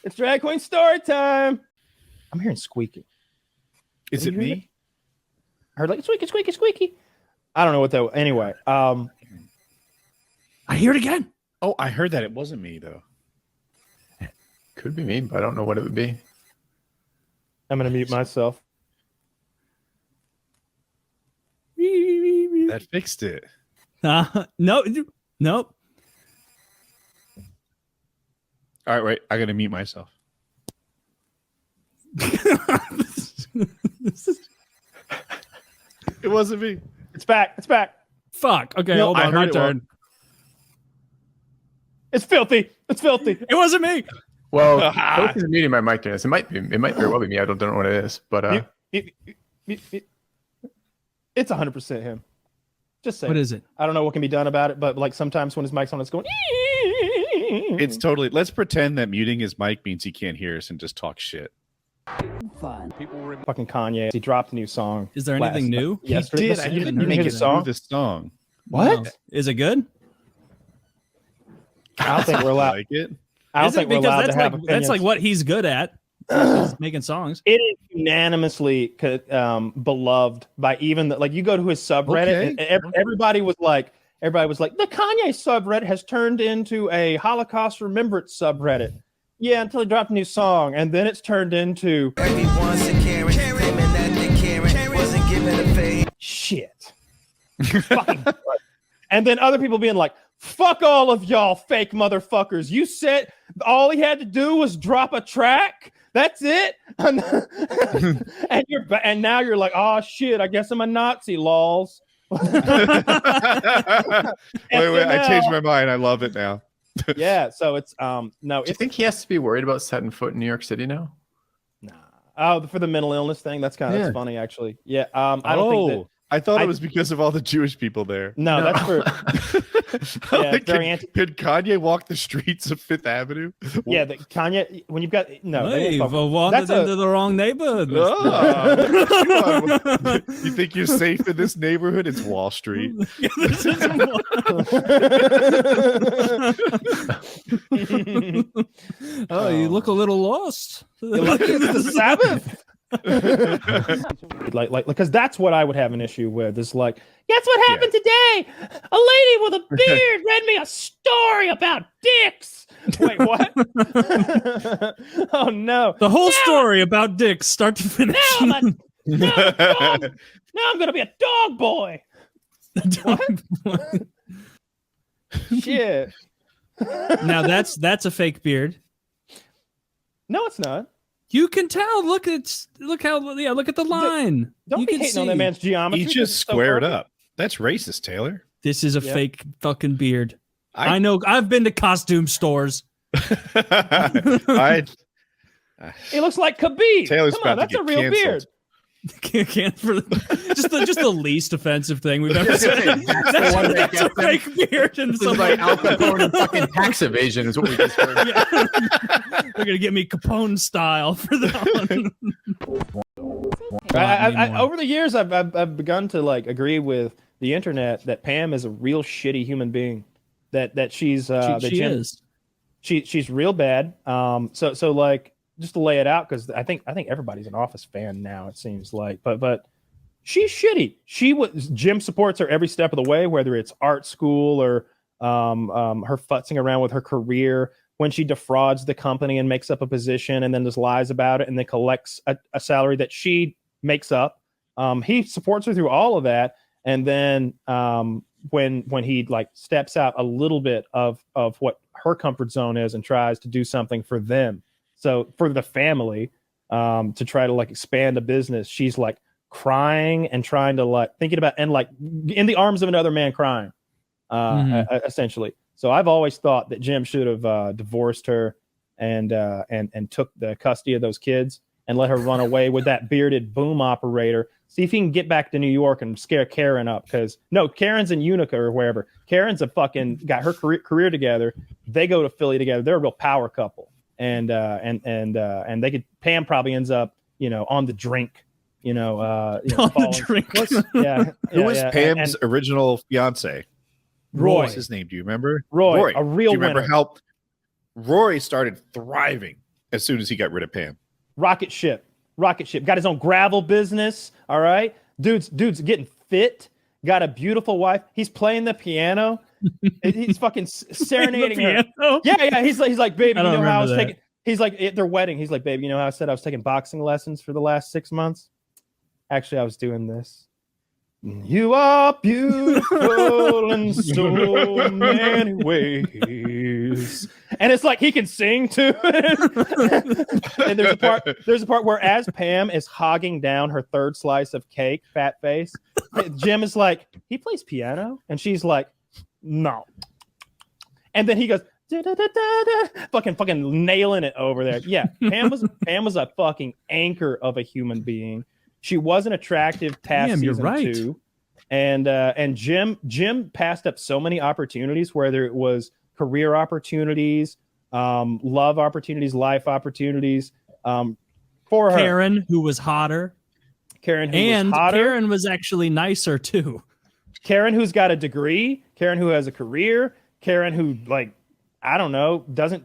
It's drag queen story time. I'm hearing squeaking. Is it me? I heard like squeaky, squeaky, squeaky. I don't know what that. Anyway, I hear it again. Oh, I heard that. It wasn't me though. Could be me, but I don't know what it would be. I'm gonna mute myself. That fixed it. Nope. All right, wait. I gotta mute myself. It wasn't me. It's back. It's back. Fuck. Okay, No, hold I on. heard My it turn. It's filthy. It's filthy. It wasn't me. Well, both are muting my mic during this. It might very well be me. I don't know what it is, but It's 100% him. Just say. What is it? I don't know what can be done about it, but like sometimes when his mic's on, it's going. It's totally. Let's pretend that muting his mic means he can't hear us and just talk shit. Fun. Fucking Kanye. He dropped a new song. Is there anything new? Yes, He did. listen, I you didn't didn't make hear it the through song. this song. What? No. Is it good? I don't think we're allowed. Like it? I don't Is it? think we're Because allowed that's to have like opinions. what he's good at. He's making songs. It is unanimously beloved by even like you go to his subreddit. Okay. And everybody was like, the Kanye subreddit has turned into a Holocaust remembrance subreddit. Yeah, until he dropped a new song, and then it's turned into Everyone's a Karen, claiming that the Karen wasn't given a fade. shit. Fucking Christ. And then other people being like, fuck all of y'all fake motherfuckers. You said all he had to do was drop a track. That's it. and now you're like, oh shit, I guess I'm a Nazi, lols. Wait, I changed my mind. I love it now. Yeah, so it's no, do you it's think he has to be worried about setting foot in New York City now? nah. Oh, for the mental illness thing, that's that's funny actually. Yeah, I don't think that. I thought it was because of all the Jewish people there. No, that's for yeah, Like, very anti. could Kanye walk the streets of Fifth Avenue? Yeah, the Kanye when you've got no. they Hey, ain't fucking- wandered that's into the wrong neighborhood. Ah, come on. You think you're safe in this neighborhood? It's Wall Street. Oh, you look a little lost. It's the Sabbath. like because that's what I would have an issue with. Is like that's what happened today. A lady with a beard read me a story about dicks. Wait, what? Oh no! The whole story about dicks, start to finish. Now I'm gonna be a dog boy. Shit. Now that's a fake beard. No, it's not. You can tell. Look at the line. Don't you be can hating on see. that man's geometry. He 'cause just it's so squared perfect. up. That's racist, Taylor. This is a Yeah. fake fucking beard. I know. I've been to costume stores. I It looks like Khabib. Taylor's Come on, about to that's a get real canceled. beard. Can't for just the least offensive thing we've ever said. That's the one that That's a gets them. fake beard and This is like somebody. Al Capone and fucking tax evasion is what we just heard. They're gonna get me Capone style for that one. I, over the years, I've begun to like agree with the internet that Pam is a real shitty human being. That she's that she Jim- is. she's real bad. So like just to lay it out because I think everybody's an Office fan now. It seems like, but she's shitty. Jim supports her every step of the way, whether it's art school or her futzing around with her career. When she defrauds the company and makes up a position and then just lies about it and then collects a salary that she makes up. He supports her through all of that. And then when he like steps out a little bit of what her comfort zone is and tries to do something for them. So for the family, to try to like expand a business, she's like crying and trying to like thinking about and like in the arms of another man crying, essentially. So I've always thought that Jim should have divorced her and took the custody of those kids and let her run away with that bearded boom operator. See if he can get back to New York and scare Karen up. Because no, Karen's in Utica or wherever. Karen's a fucking got her career together. They go to Philly together. They're a real power couple. And they could. Pam probably ends up, on the drink. On the drink. Who was Pam's original fiance? Roy. What's his name? Do you remember? Roy, a real Do you remember winner. how Roy started thriving As soon as he got rid of Pam. Rocket ship. Got his own gravel business. All right. Dude's getting fit. Got a beautiful wife. He's playing the piano. He's fucking serenading her. Yeah. He's like, baby, you know how I was taking. He's like, at their wedding. He's like, baby, you know how I said I was taking boxing lessons for the last 6 months? Actually, I was doing this. You are beautiful in so many ways. And it's like he can sing too. And there's a part where as Pam is hogging down her third slice of cake, fat face, Jim is like, he plays piano? And she's like, no. And then he goes, da, da, da, da, da, fucking nailing it over there. Yeah, Pam was a fucking anchor of a human being. She wasn't attractive past season 2. And Jim passed up so many opportunities, whether it was career opportunities, love opportunities, life opportunities, for her. Karen, who was hotter. Karen was actually nicer too. Karen, who's got a degree. Karen, who has a career. Karen, who, like, I don't know, doesn't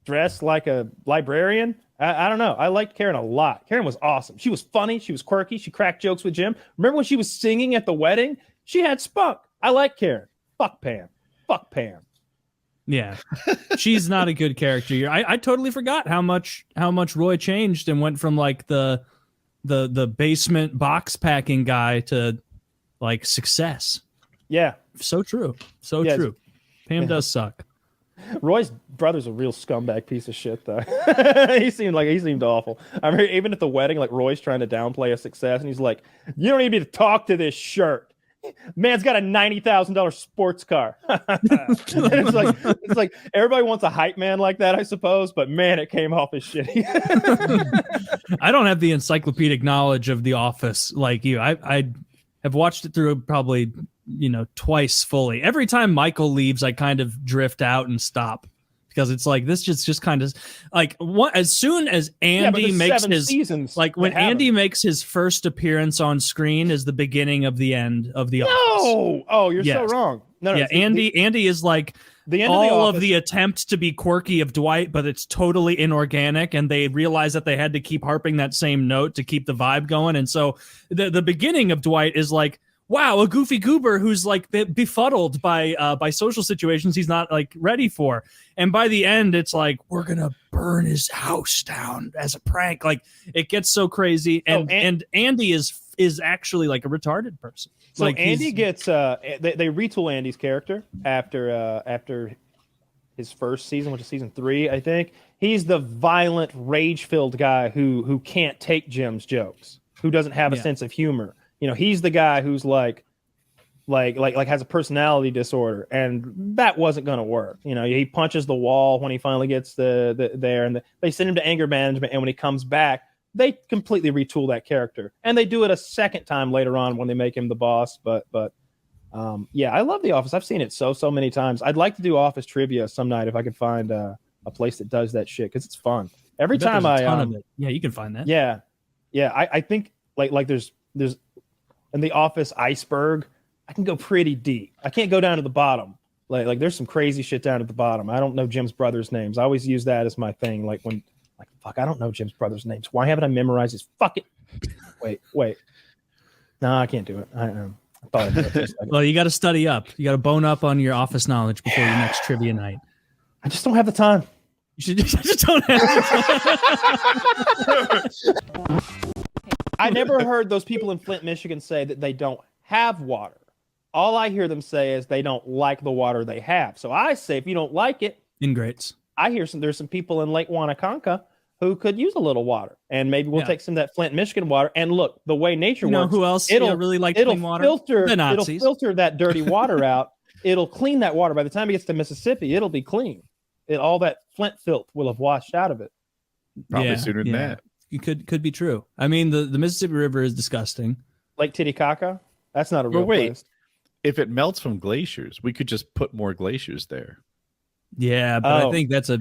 dress like a librarian. I don't know. I liked Karen a lot. Karen was awesome. She was funny. She was quirky. She cracked jokes with Jim. Remember when she was singing at the wedding? She had spunk. I like Karen. Fuck Pam. Yeah, she's not a good character. I totally forgot how much Roy changed and went from like the basement box packing guy to like success. Yeah. So true. True. Pam does suck. Roy's brother's a real scumbag piece of shit, though. he seemed awful. I mean, even at the wedding, like, Roy's trying to downplay a success, and he's like, "You don't need me to talk to this shirt. Man's got a $90,000 sports car." it's like everybody wants a hype man like that, I suppose. But man, it came off as shitty. I don't have the encyclopedic knowledge of The Office like you. I have watched it through probably, twice fully. Every time Michael leaves, I kind of drift out and stop because it's like this just kind of like as soon as Andy makes his seasons, like when Andy makes his first appearance on screen is the beginning of the end of The Office. Oh, you're so wrong. No, yeah, Andy is like the end of the attempt to be quirky of Dwight, but it's totally inorganic, and they realized that they had to keep harping that same note to keep the vibe going. And so the beginning of Dwight is like, wow, a goofy goober who's like befuddled by social situations he's not like ready for. And by the end, it's like, we're going to burn his house down as a prank. Like, it gets so crazy. And Andy is actually like a retarded person. So like Andy gets they retool Andy's character after his first season, which is season 3, I think. He's the violent, rage-filled guy who can't take Jim's jokes, who doesn't have a sense of humor. He's the guy who's like has a personality disorder, and that wasn't going to work. He punches the wall when he finally gets there, and they send him to anger management. And when he comes back, they completely retool that character, and they do it a second time later on when they make him the boss. But I love The Office. I've seen it so many times. I'd like to do Office trivia some night if I could find a place that does that shit, because it's fun. Every time you can find that. Yeah. I think like there's in The Office iceberg, I can go pretty deep. I can't go down to the bottom. Like there's some crazy shit down at the bottom. I don't know Jim's brothers' names. I always use that as my thing. I don't know Jim's brothers' names. Why haven't I memorized his fucking? Wait. No, I can't do it. I thought I did it. Well, you got to study up. You got to bone up on your Office knowledge before your next trivia night. I just don't have the time. You just don't have the time. I never heard those people in Flint, Michigan say that they don't have water. All I hear them say is they don't like the water they have. So I say, if you don't like it, ingrates. I hear there's some people in Lake Wanaconka who could use a little water, and maybe we'll take some of that Flint, Michigan water. And look, the way nature works, who else really like clean water? It'll filter that dirty water out. It'll clean that water. By the time it gets to Mississippi, it'll be clean. All that Flint filth will have washed out of it. Probably sooner than that. It could be true. I mean, the Mississippi River is disgusting. Lake Titicaca? That's not a real place. If it melts from glaciers, we could just put more glaciers there. Yeah, but I think that's a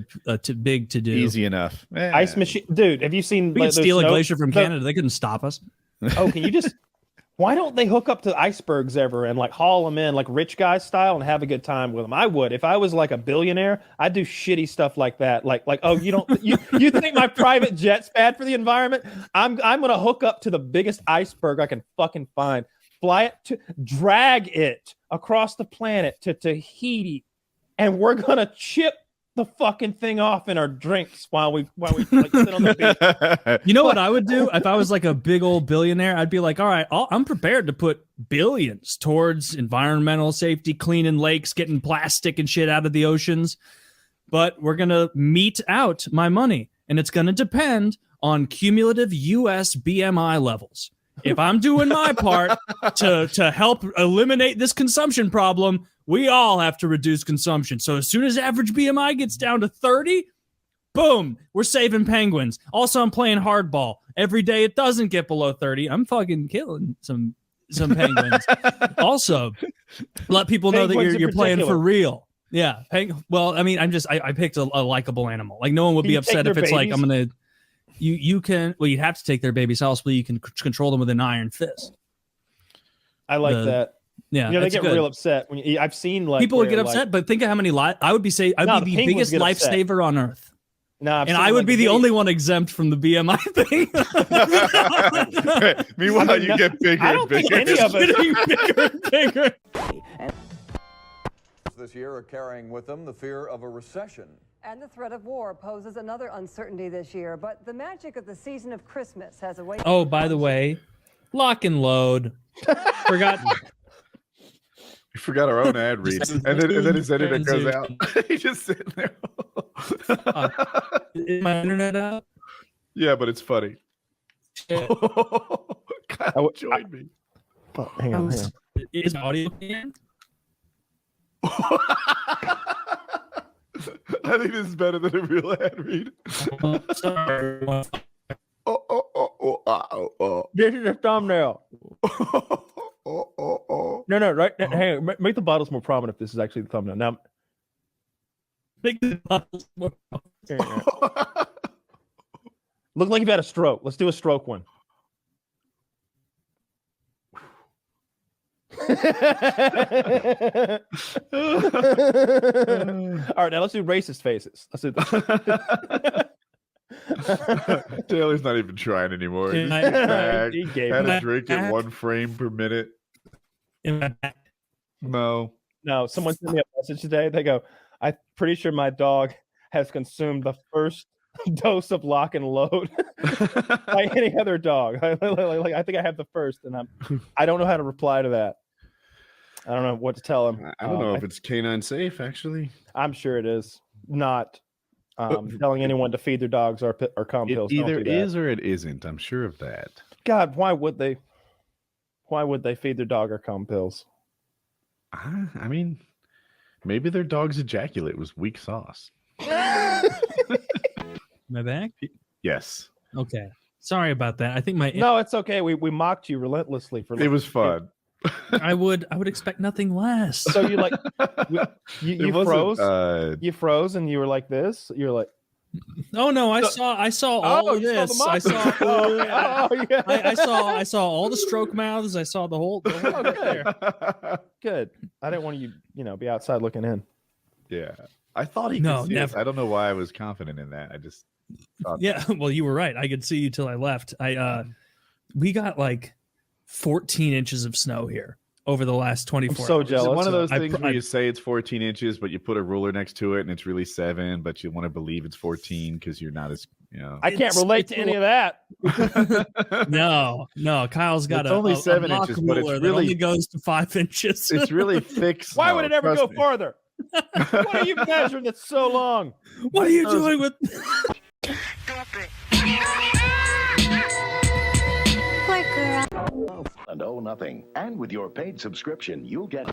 big to do. Easy enough. Ice machine, dude. Have you seen? We could steal a glacier from Canada. They couldn't stop us. Oh, can you just? Why don't they hook up to icebergs ever and like haul them in like rich guy style and have a good time with them? I would. If I was like a billionaire, I'd do shitty stuff like that. Like oh, you think my private jet's bad for the environment? I'm gonna hook up to the biggest iceberg I can fucking find, fly it to, drag it across the planet to Tahiti, and we're gonna chip the fucking thing off in our drinks while we like, sit on the beach. You know what I would do if I was like a big old billionaire? I'd be like, all right, I'm prepared to put billions towards environmental safety, cleaning lakes, getting plastic and shit out of the oceans. But we're going to mete out my money, and it's going to depend on cumulative US BMI levels. If I'm doing my part to help eliminate this consumption problem, we all have to reduce consumption. So as soon as average BMI gets down to 30, boom, we're saving penguins. Also, I'm playing hardball. Every day it doesn't get below 30, I'm fucking killing some penguins. Also, let people know that you're playing for real. Yeah. Well, I mean, I picked a likable animal. Like no one would be upset if it's like, I'm going to, you can, well, you'd have to take their babies. Also, you can control them with an iron fist. I like that. Yeah, they get real upset when I've seen like people would get upset, but think of how many I would be the biggest lifesaver on Earth. No, and I would be the only one exempt from this year Meanwhile, you get bigger. I don't think any of us bigger and bigger. This year are carrying with them the fear of a recession. And the threat of war poses another uncertainty this year, but the magic of the season of Christmas has a way. Oh, by the way, lock and load. Forgot. We forgot our own ad read, and then his editor goes out. He's just sitting there. Is my internet out? Yeah, but it's funny. Kyle joined me. Oh, hang on. Is my audio in? I think this is better than a real ad read. Sorry. This is a thumbnail. No, right? Hang on. Make the bottles more prominent if this is actually the thumbnail. Now, make the bottles more prominent. Look like you've had a stroke. Let's do a stroke one. All right, now let's do racist faces. Let's do that. Taylor's not even trying anymore. He had a drink at 1 frame per minute. No, someone sent me a message today. They go, I'm pretty sure my dog has consumed the first dose of lock and load by any other dog. I think I have the first, and I don't know how to reply to that. I don't know what to tell him. I don't know if it's canine safe, actually. I'm sure it is. Not telling anyone to feed their dogs or calm pills. It either is or it isn't. I'm sure of that. God, why would they? Why would they feed their dog or calm pills? I mean, maybe their dog's ejaculate was weak sauce. Am I back? Yes. Okay. Sorry about that. I think No, it's okay. We mocked you relentlessly for. It was fun. I would expect nothing less. So you like you froze. You froze and you were like this. You're like, oh no! I saw all of this. I saw all the stroke mouths. I saw the whole there. Good. I didn't want you be outside looking in. Yeah, I thought he could see us. I don't know why I was confident in that. I just thought well, you were right. I could see you till I left. We got like 14 inches of snow here over the last 24 hours. So jealous. It's one of those things where you say it's 14 inches, but you put a ruler next to it and it's really 7, but you want to believe it's 14 because you're not as, I can't relate to any of that. No, Kyle's got only 7 inches, but it's really only goes to 5 inches. It's really thick snow. Why would it ever go farther? What are you measuring that's so long? What are you doing with And oh, nothing. And with your paid subscription, you'll get